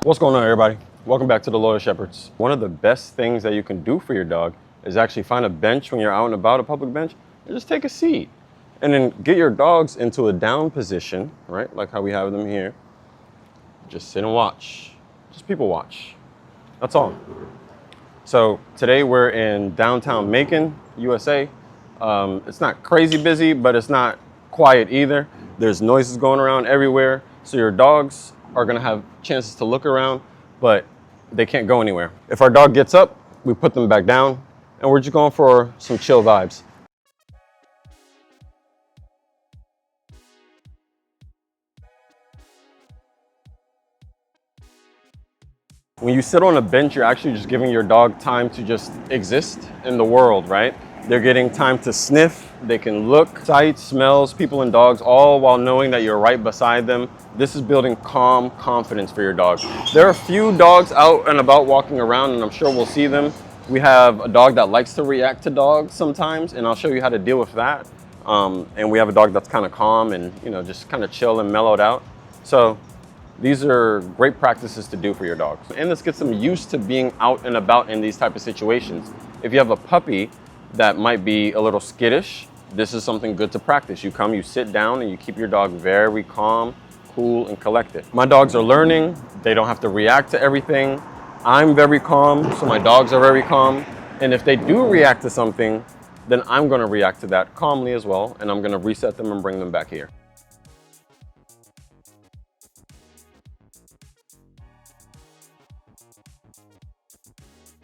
What's going on, everybody? Welcome back to the Loyal Shepherds. One of the best things that you can do for your dog is actually find a bench when you're out and about, a public bench, and just take a seat. And then get your dogs into a down position, right? Like how we have them here. Just sit and watch. Just people watch. That's all. So today we're in downtown Macon, USA. It's not crazy busy, but it's not quiet either. There's noises going around everywhere. So your dogs are gonna have chances to look around, but they can't go anywhere. If our dog gets up, we put them back down, and we're just going for some chill vibes. When you sit on a bench, you're actually just giving your dog time to just exist in the world, right? They're getting time to sniff, they can look, sights, smells, people and dogs, all while knowing that you're right beside them. This is building calm confidence for your dog. There are a few dogs out and about walking around, and I'm sure we'll see them. We have a dog that likes to react to dogs sometimes, and I'll show you how to deal with that. And we have a dog that's kind of calm and, just kind of chill and mellowed out. So these are great practices to do for your dogs. And this gets them used to being out and about in these type of situations. If you have a puppy that might be a little skittish, this is something good to practice. You come, you sit down, and you keep your dog very calm, cool, and collected. My dogs are learning. They don't have to react to everything. I'm very calm, so my dogs are very calm. And if they do react to something, then I'm gonna react to that calmly as well, and I'm gonna reset them and bring them back here.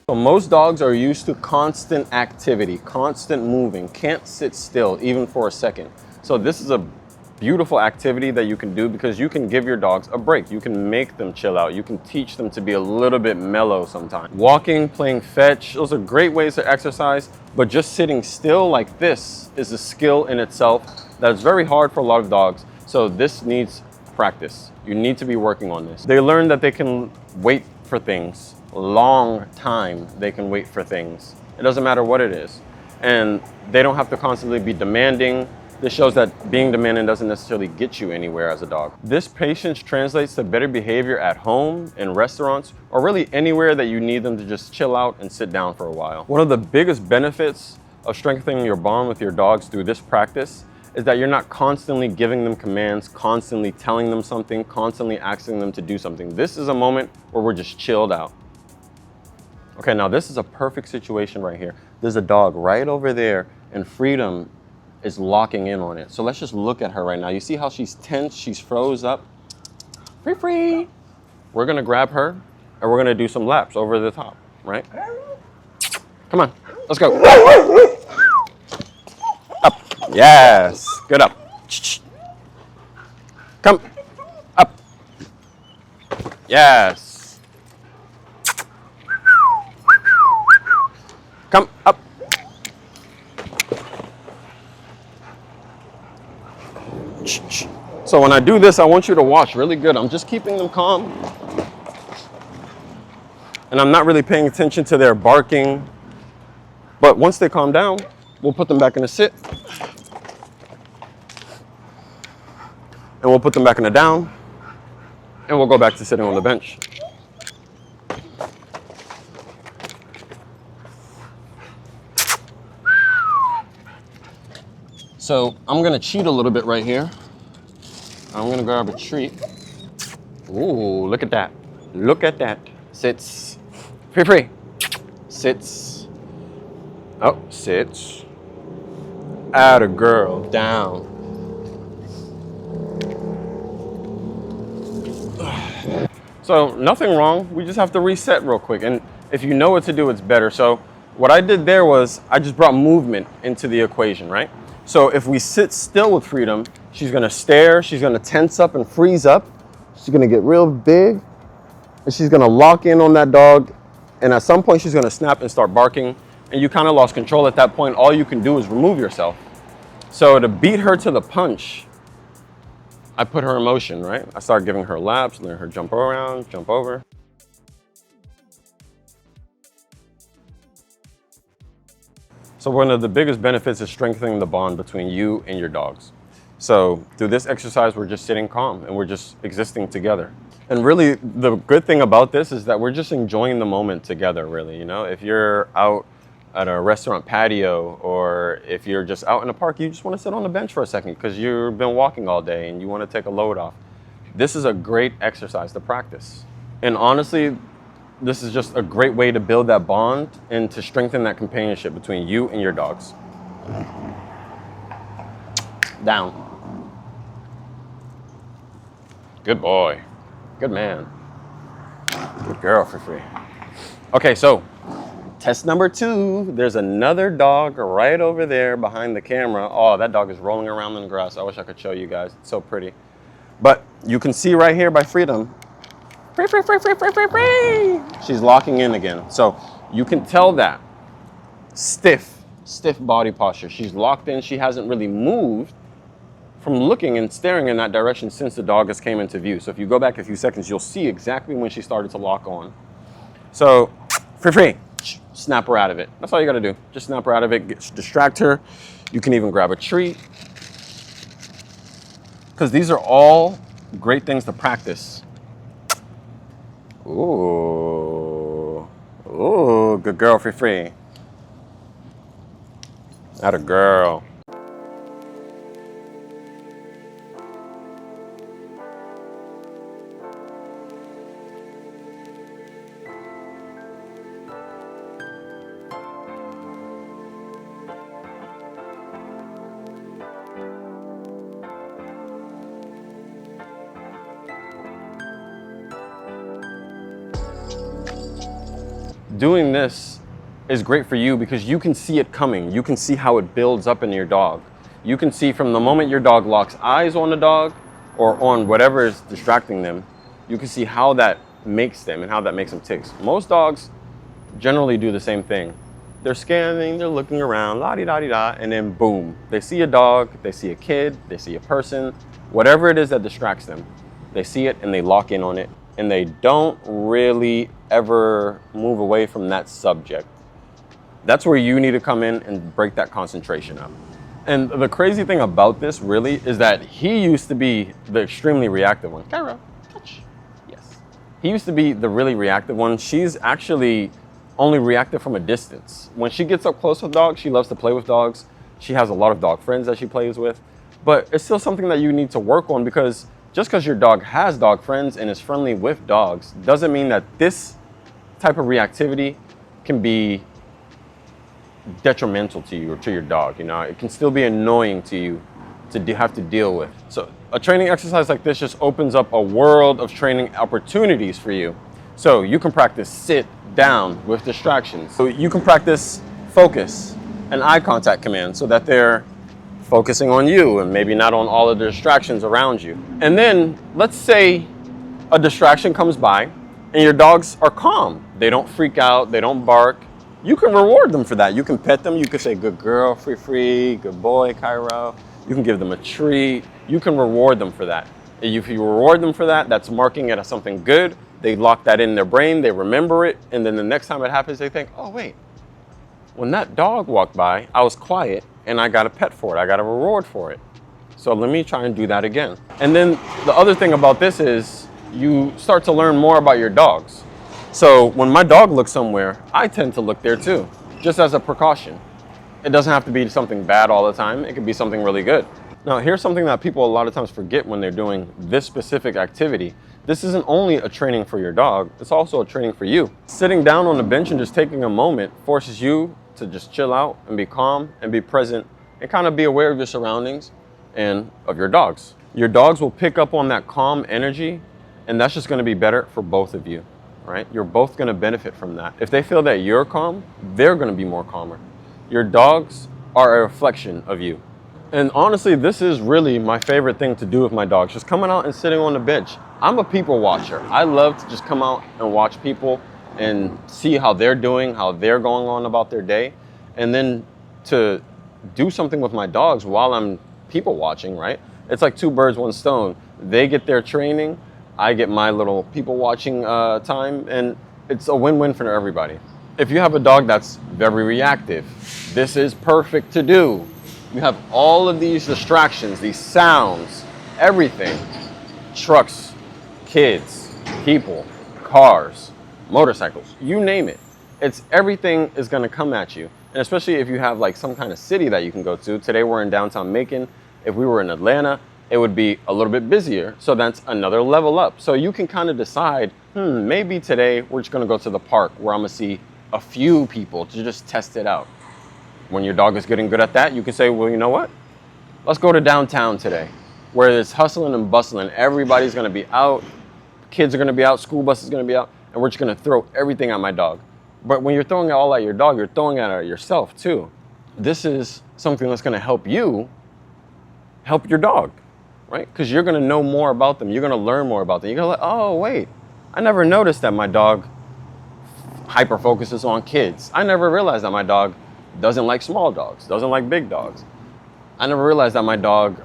So most dogs are used to constant activity, constant moving, can't sit still even for a second. So this is a beautiful activity that you can do because you can give your dogs a break. You can make them chill out. You can teach them to be a little bit mellow sometimes. Walking, playing fetch, those are great ways to exercise, but just sitting still like this is a skill in itself that is very hard for a lot of dogs. So this needs practice. You need to be working on this. They learn that they can wait for things. Long time they can wait for things. It doesn't matter what it is. And they don't have to constantly be demanding. This shows that being demanding doesn't necessarily get you anywhere as a dog. This patience translates to better behavior at home, in restaurants, or really anywhere that you need them to just chill out and sit down for a while. One of the biggest benefits of strengthening your bond with your dogs through this practice is that you're not constantly giving them commands, constantly telling them something, constantly asking them to do something. This is a moment where we're just chilled out. Okay, now this is a perfect situation right here. There's a dog right over there, and Freedom is locking in on it. So let's just look at her right now. You see how she's tense, she's froze up? Free. We're gonna grab her, and we're gonna do some laps over the top, right? Come on, let's go. Up, yes, good up. Come, up, yes. Come up. So when I do this, I want you to watch really good. I'm just keeping them calm. And I'm not really paying attention to their barking. But once they calm down, we'll put them back in a sit. And we'll put them back in a down. And we'll go back to sitting on the bench. So I'm gonna cheat a little bit right here. I'm gonna grab a treat. Ooh, look at that. Look at that. Sits. Free. Sits. Oh, sits. Atta girl, down. So nothing wrong. We just have to reset real quick. And if you know what to do, it's better. So what I did there was I just brought movement into the equation, right? So if we sit still with Freedom, she's gonna stare, she's gonna tense up and freeze up. She's gonna get real big, and she's gonna lock in on that dog. And at some point, she's gonna snap and start barking, and you kind of lost control at that point. All you can do is remove yourself. So to beat her to the punch, I put her in motion, right? I start giving her laps, letting her jump around, jump over. So one of the biggest benefits is strengthening the bond between you and your dogs. So through this exercise, we're just sitting calm and we're just existing together. And really, the good thing about this is that we're just enjoying the moment together, really. You know, if you're out at a restaurant patio, or if you're just out in a park, you just want to sit on the bench for a second because you've been walking all day and you want to take a load off. This is a great exercise to practice. And honestly, this is just a great way to build that bond and to strengthen that companionship between you and your dogs. Down. Good boy. Good man. Good girl, for free. Okay, so test number 2. There's another dog right over there behind the camera. Oh, that dog is rolling around in the grass. I wish I could show you guys. It's so pretty. But you can see right here by Freedom. Free, free, free, free, free, free, free. She's locking in again. So you can tell that. Stiff body posture. She's locked in. She hasn't really moved from looking and staring in that direction since the dog has came into view. So if you go back a few seconds, you'll see exactly when she started to lock on. So, free, snap her out of it. That's all you gotta do. Just snap her out of it, distract her. You can even grab a treat. Because these are all great things to practice. Ooh, good girl, free. Atta girl. Doing this is great for you because you can see it coming. You can see how it builds up in your dog. You can see from the moment your dog locks eyes on the dog or on whatever is distracting them, you can see how that makes them and how that makes them tick. Most dogs generally do the same thing. They're scanning, they're looking around, la-di-da-di-da, and then boom, they see a dog, they see a kid, they see a person, whatever it is that distracts them. They see it and they lock in on it, and they don't really ever move away from that subject. That's where you need to come in and break that concentration up. And the crazy thing about this really is that he used to be the extremely reactive one. Cairo, touch. Yes. He used to be the really reactive one. She's actually only reactive from a distance. When she gets up close with dogs, she loves to play with dogs. She has a lot of dog friends that she plays with. But it's still something that you need to work on, because just because your dog has dog friends and is friendly with dogs doesn't mean that this type of reactivity can be detrimental to you or to your dog. You know, it can still be annoying to you to have to deal with. So a training exercise like this just opens up a world of training opportunities for you. So you can practice sit down with distractions. So you can practice focus and eye contact commands so that they're focusing on you and maybe not on all of the distractions around you. And then let's say a distraction comes by and your dogs are calm. They don't freak out, they don't bark. You can reward them for that. You can pet them, you can say, good girl, free, good boy, Cairo. You can give them a treat. You can reward them for that. If you reward them for that, that's marking it as something good. They lock that in their brain, they remember it, and then the next time it happens, they think, oh wait, when that dog walked by, I was quiet and I got a pet for it, I got a reward for it. So let me try and do that again. And then the other thing about this is you start to learn more about your dogs. So when my dog looks somewhere, I tend to look there too, just as a precaution. It doesn't have to be something bad all the time. It could be something really good. Now, here's something that people a lot of times forget when they're doing this specific activity. This isn't only a training for your dog, it's also a training for you. Sitting down on the bench and just taking a moment forces you to just chill out and be calm and be present and kind of be aware of your surroundings and of your dogs. Your dogs will pick up on that calm energy, and that's just going to be better for both of you, right? You're both going to benefit from that. If they feel that you're calm, they're going to be more calmer. Your dogs are a reflection of you. And honestly, this is really my favorite thing to do with my dogs, just coming out and sitting on the bench. I'm a people watcher. I love to just come out and watch people and see how they're doing, how they're going on about their day. And then to do something with my dogs while I'm people watching, right? It's like two birds, one stone. They get their training, I get my little people watching time, and it's a win-win for everybody. If you have a dog that's very reactive, this is perfect to do. You have all of these distractions, these sounds, everything. Trucks, kids, people, cars, motorcycles, you name it. It's everything is going to come at you. And especially if you have like some kind of city that you can go to. Today we're in downtown Macon. If we were in Atlanta, it would be a little bit busier. So that's another level up. So you can kind of decide, maybe today we're just going to go to the park where I'm going to see a few people to just test it out. When your dog is getting good at that, you can say, well, you know what? Let's go to downtown today, where it's hustling and bustling. Everybody's going to be out. Kids are going to be out. School bus is going to be out. And we're just going to throw everything at my dog. But when you're throwing it all at your dog, you're throwing it at yourself too. This is something that's going to help you help your dog, right? Because you're going to know more about them. You're going to learn more about them. You're going to oh, wait, I never noticed that my dog hyper focuses on kids. I never realized that my dog doesn't like small dogs, doesn't like big dogs. I never realized that my dog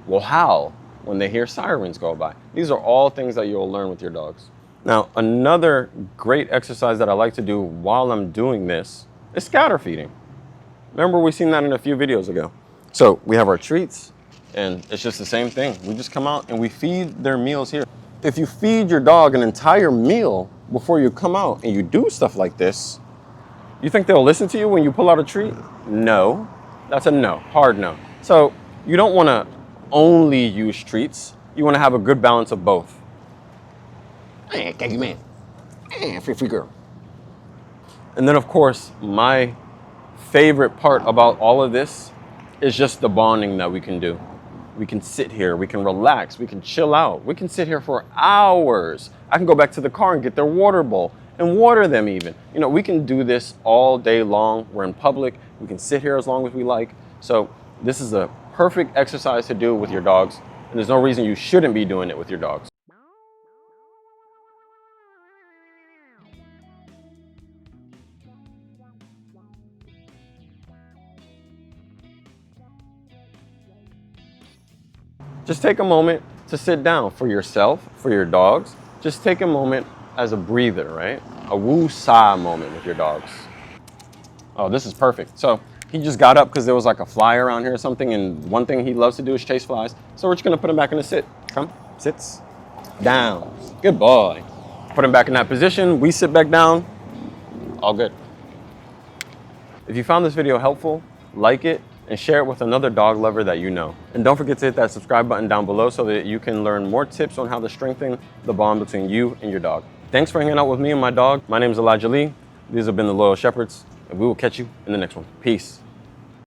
will howl when they hear sirens go by. These are all things that you'll learn with your dogs. Now, another great exercise that I like to do while I'm doing this is scatter feeding. Remember, we've seen that in a few videos ago. So we have our treats, and it's just the same thing. We just come out and we feed their meals here. If you feed your dog an entire meal before you come out and you do stuff like this, you think they'll listen to you when you pull out a treat? No. That's a no, hard no. So you don't want to only use treats. You want to have a good balance of both. Hey, thank you, man. Hey, free girl. And then, of course, my favorite part about all of this is just the bonding that we can do. We can sit here, we can relax, we can chill out. We can sit here for hours. I can go back to the car and get their water bowl and water them even. You know, we can do this all day long. We're in public. We can sit here as long as we like. So this is a perfect exercise to do with your dogs. And there's no reason you shouldn't be doing it with your dogs. Just take a moment to sit down for yourself, for your dogs. Just take a moment as a breather, right? A woo-saw moment with your dogs. Oh, this is perfect. So he just got up because there was like a fly around here or something, and one thing he loves to do is chase flies. So we're just gonna put him back in a sit. Come, sits, down. Good boy. Put him back in that position. We sit back down. All good. If you found this video helpful, like it, and share it with another dog lover that you know. And don't forget to hit that subscribe button down below so that you can learn more tips on how to strengthen the bond between you and your dog. Thanks for hanging out with me and my dog. My name is Elijah Lee. These have been the Loyal Shepherds, and we will catch you in the next one. Peace.